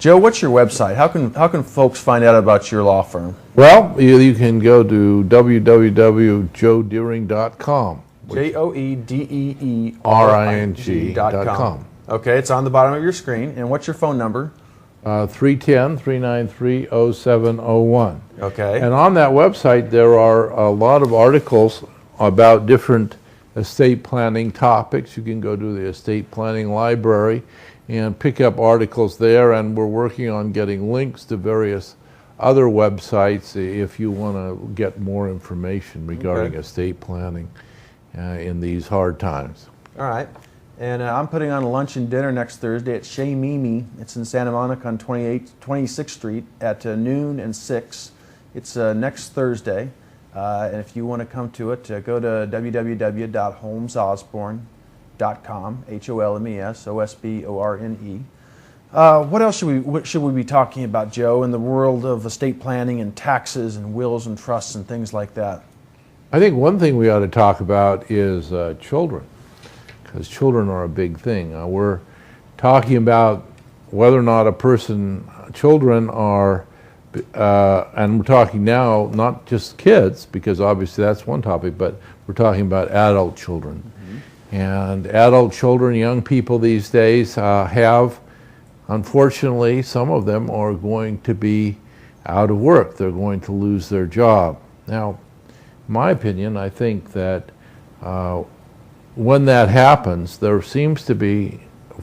Joe, what's your website? How can folks find out about your law firm? Well, you can go to www.joedeering.com. JOEDEERING.com. Okay, it's on the bottom of your screen. And what's your phone number? 310-393-0701. Okay. And on that website, there are a lot of articles about different estate planning topics. You can go to the estate planning library and pick up articles there, and we're working on getting links to various other websites if you want to get more information regarding estate planning in these hard times. All right. And I'm putting on a lunch and dinner next Thursday at Chez Mimi. It's in Santa Monica on 26th Street at noon and 6. It's next Thursday. And if you want to come to it, go to www.holmesosborne.com, HOLMESOSBORNE. What else should we be talking about, Joe, in the world of estate planning and taxes and wills and trusts and things like that? I think one thing we ought to talk about is children, because children are a big thing. We're talking about whether or not children are, and we're talking now not just kids, because obviously that's one topic, but we're talking about adult children. Mm-hmm. And adult children, young people these days have, unfortunately, some of them are going to be out of work. They're going to lose their job. Now, in my opinion, I think that when that happens, there seems to be,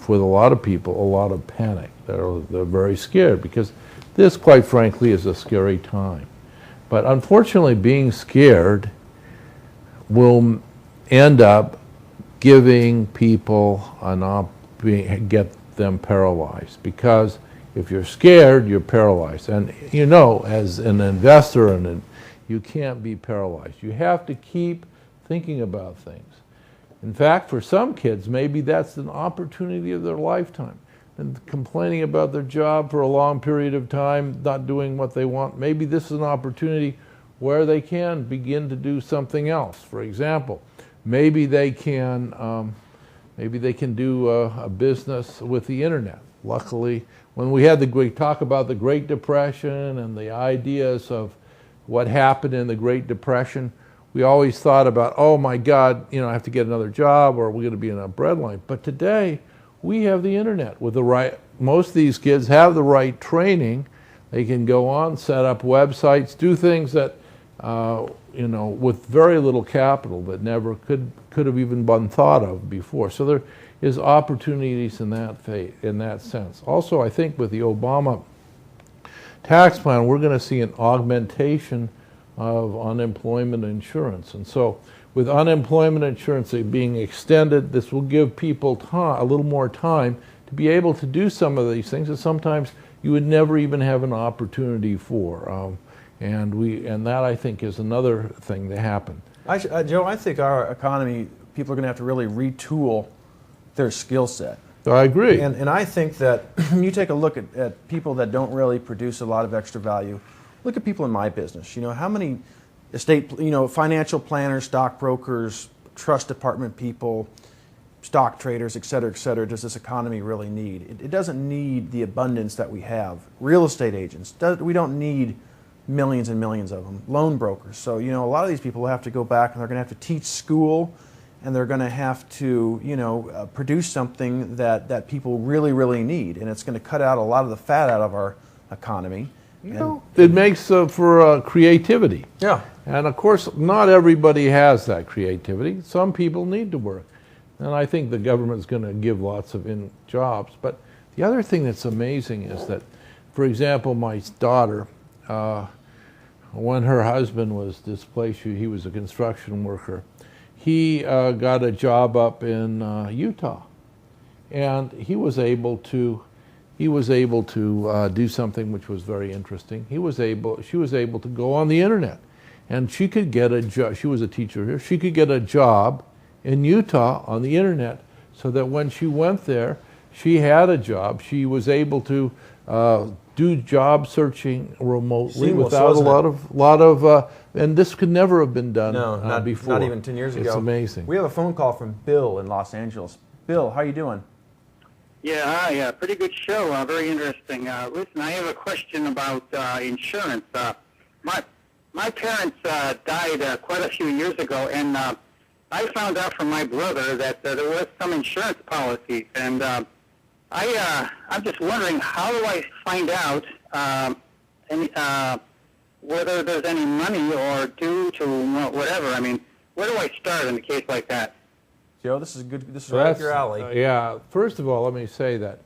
with a lot of people, a lot of panic. They're very scared, because this, quite frankly, is a scary time. But unfortunately, being scared will end up giving people get them paralyzed, because if you're scared, you're paralyzed. And you know, as an investor, you can't be paralyzed. You have to keep thinking about things. In fact, for some kids, maybe that's an opportunity of their lifetime. And complaining about their job for a long period of time, not doing what they want, maybe this is an opportunity where they can begin to do something else. For example, maybe they can do a business with the internet. Luckily, when we talk about the Great Depression and the ideas of what happened in the Great Depression, we always thought about, oh my God, I have to get another job, or we're going to be in a breadline. But today, we have the internet with most of these kids have the right training. They can go on, set up websites, do things that, with very little capital that never could have even been thought of before. So there is opportunities in that sense. Also, I think with the Obama tax plan, we're going to see an augmentation of unemployment insurance. And so with unemployment insurance being extended, this will give people a little more time to be able to do some of these things that sometimes you would never even have an opportunity for. And that, I think, is another thing to happen. Joe, I think our economy, people are going to have to really retool their skill set. I agree. And I think that you take a look at people that don't really produce a lot of extra value. Look at people in my business. How many financial planners, stockbrokers, trust department people, stock traders, et cetera, does this economy really need? It doesn't need the abundance that we have. Real estate agents, we don't need millions and millions of them. Loan brokers. So, a lot of these people will have to go back and they're going to have to teach school, and they're going to have to, produce something that people really, really need. And it's going to cut out a lot of the fat out of our economy. It makes for creativity. Yeah. And of course, not everybody has that creativity. Some people need to work. And I think the government's going to give lots of jobs. But the other thing that's amazing is that, for example, my daughter, when her husband was displaced, he was a construction worker, he got a job up in Utah. And she was able to do something which was very interesting. She was able to go on the internet, and she could get a job. She was a teacher here. She could get a job in Utah on the internet, so that when she went there, she had a job. She was able to do job searching remotely. Seamless, without a lot of, and this could never have been done before. Not even 10 years ago. It's amazing. We have a phone call from Bill in Los Angeles. Bill, how you doing? Yeah, pretty good show. Very interesting. Listen, I have a question about insurance. My my parents died quite a few years ago, and I found out from my brother that there was some insurance policies, and I'm just wondering, how do I find out any, whether there's any money or due to whatever? I mean, where do I start in a case like that? Joe, this is good. This is Well, right up your alley. yeah, first of all, let me say that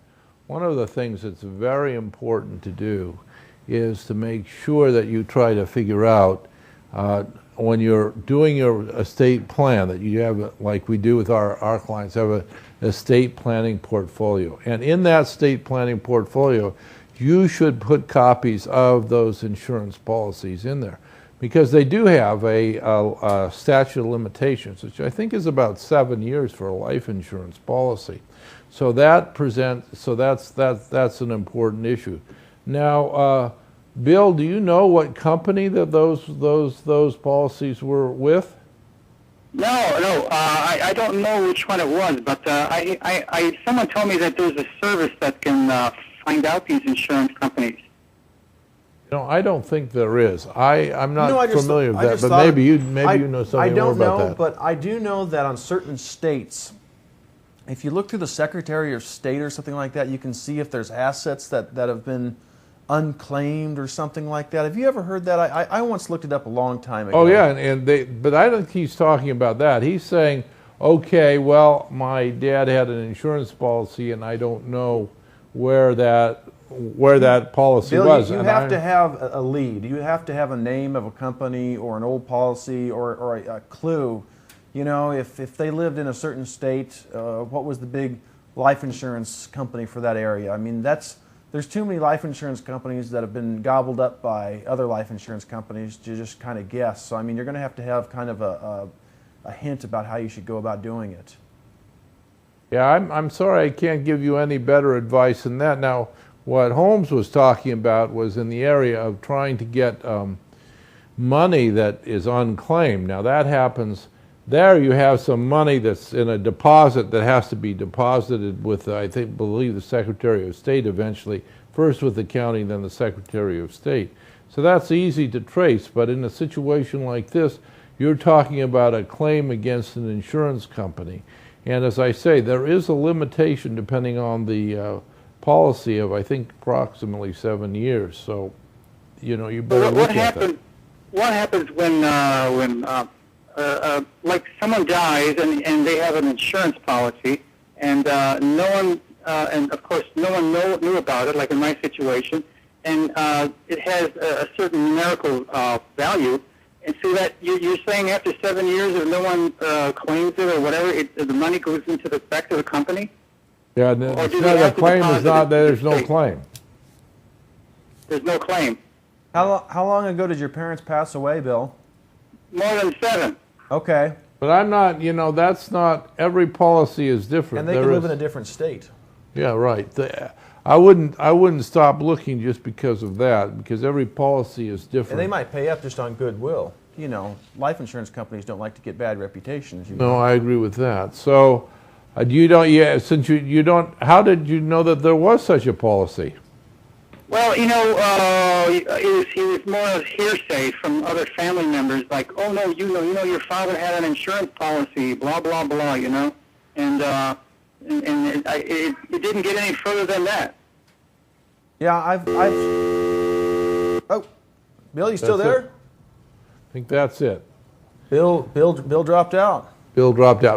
one of the things that's very important to do is to make sure that you try to figure out when you're doing your estate plan that you have, like we do with our clients, have a estate planning portfolio. And in that estate planning portfolio, you should put copies of those insurance policies in there, because they do have a statute of limitations, which I think is about 7 years for a life insurance policy. So that's an important issue. Now, Bill, do you know what company that those policies were with? No, I don't know which one it was, but someone told me that there's a service that can find out these insurance companies. No, I don't think there is. I'm not I just- familiar with I that, just but thought- maybe you know something I more don't about know, that. but I do know that on certain states, if you look through the Secretary of State or something like that, you can see if there's assets that have been unclaimed or something like that. Have you ever heard that? I once looked it up a long time ago. Oh yeah, but I don't think he's talking about that. He's saying, okay, well, my dad had an insurance policy, and I don't know where that policy Bill, was. you And have to have a lead. You have to have a name of a company or an old policy or a clue. You know, if they lived in a certain state, what was the big life insurance company for that area? I mean, there's too many life insurance companies that have been gobbled up by other life insurance companies to just kind of guess. So, I mean, you're going to have kind of a hint about how you should go about doing it. Yeah, I'm sorry I can't give you any better advice than that. Now, what Holmes was talking about was in the area of trying to get money that is unclaimed. Now, that happens. There you have some money that's in a deposit that has to be deposited with, believe the Secretary of State eventually, first with the county, then the Secretary of State. So that's easy to trace, but in a situation like this, you're talking about a claim against an insurance company. And as I say, there is a limitation depending on the policy of, I think, approximately 7 years. So, you know, you better look at that. What happens when like someone dies and they have an insurance policy, and no one, and of course no one knew about it, like in my situation, and it has a certain numerical value, and so that you're saying after 7 years, if no one claims it or whatever, the money goes back to the company? Yeah, Or do they the have to claim is deposit not it there. to There's the no state? claim. There's no claim. How long ago did your parents pass away, Bill? More than 7. Okay. But I'm not, that's not, every policy is different. And they There can live is- in a different state. Yeah, right. I wouldn't stop looking just because of that, because every policy is different. And they might pay up just on goodwill. You know, life insurance companies don't like to get bad reputations. No, I agree with that. So, you don't, since you don't, how did you know that there was such a policy? Well, it was more of hearsay from other family members, like, oh no, your father had an insurance policy, blah blah blah, and it didn't get any further than that. Yeah, Oh, Bill, you still That's there? it. I think that's it. Bill dropped out. Bill dropped out.